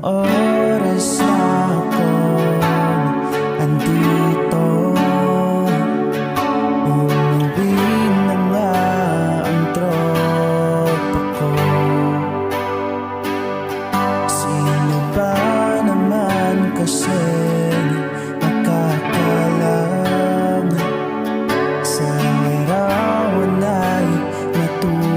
oras na akong andito. Umuwi na nga ang tropa ko. Sino ba naman kasi nakakalam sa larawan ay natutulala.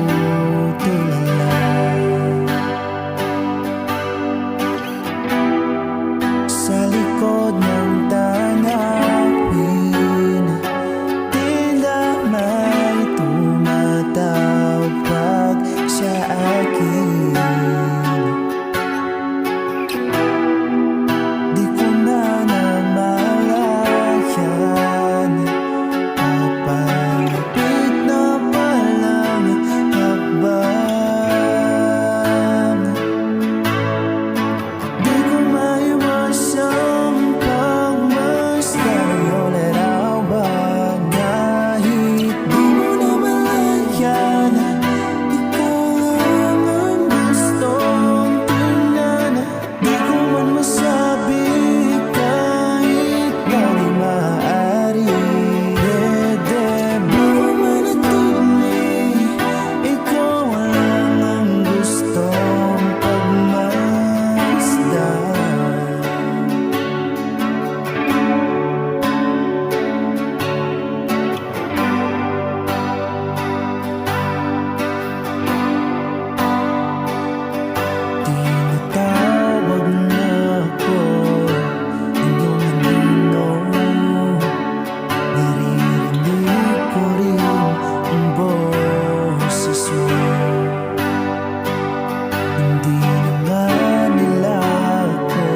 Sa likod ng tanawin, tila may tumatawag sa akin. Di ko na namalayan, papalapit na palang hakbang. Di ko maiwasang pagmasdan iyong larawan. Kahit di mo namalayan, ikaw lang ang gustong tingnan. Di ko man masabi kahit na di maaari. Pwede ba manatili? Ikaw lang ang gustong pagmasdan. Tinatawag na ako ng iyong anino. Naririnig ko rin ang boses mo. Hindi na nga nila ako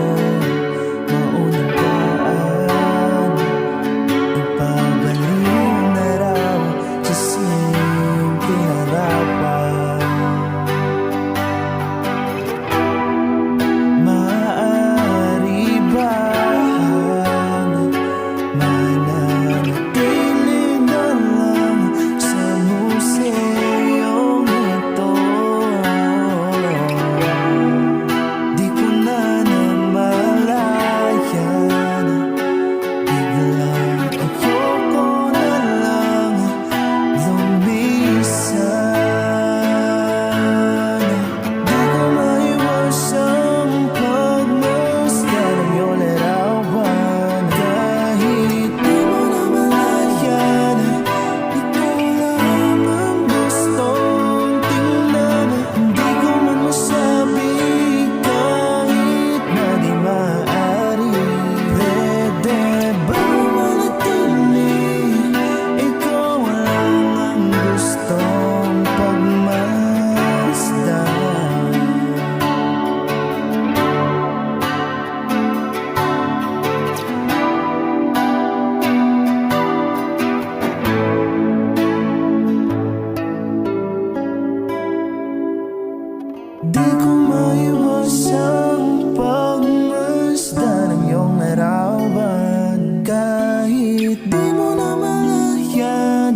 maunawaan. Nagbabaliw na raw sa simpleng harapan. Maaari bang mananatili na lang sa museyong ito? Di ko na namalayan, biglang ayoko na lang lumisan. Di ko maiwasang pagmasdan ang iyong larawan. Kahit di mo namalayan, ikaw lang ang gustong tingnan. Di ko man masabi kahit na di maaari. Pwede ba manatili? Ikaw lang ang gustong pagmasdan. Di ko maiwasang pagmasdan ang iyong larawan. Kahit di mo namalayan,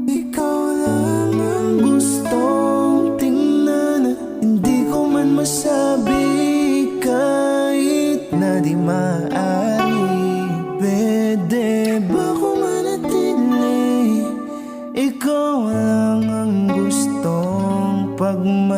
ikaw lang ang gustong tingnan. Hindi ko man masabi kahit na di maaari. Pwede ba kung manatili? Ikaw lang ang gustong pagmasdan.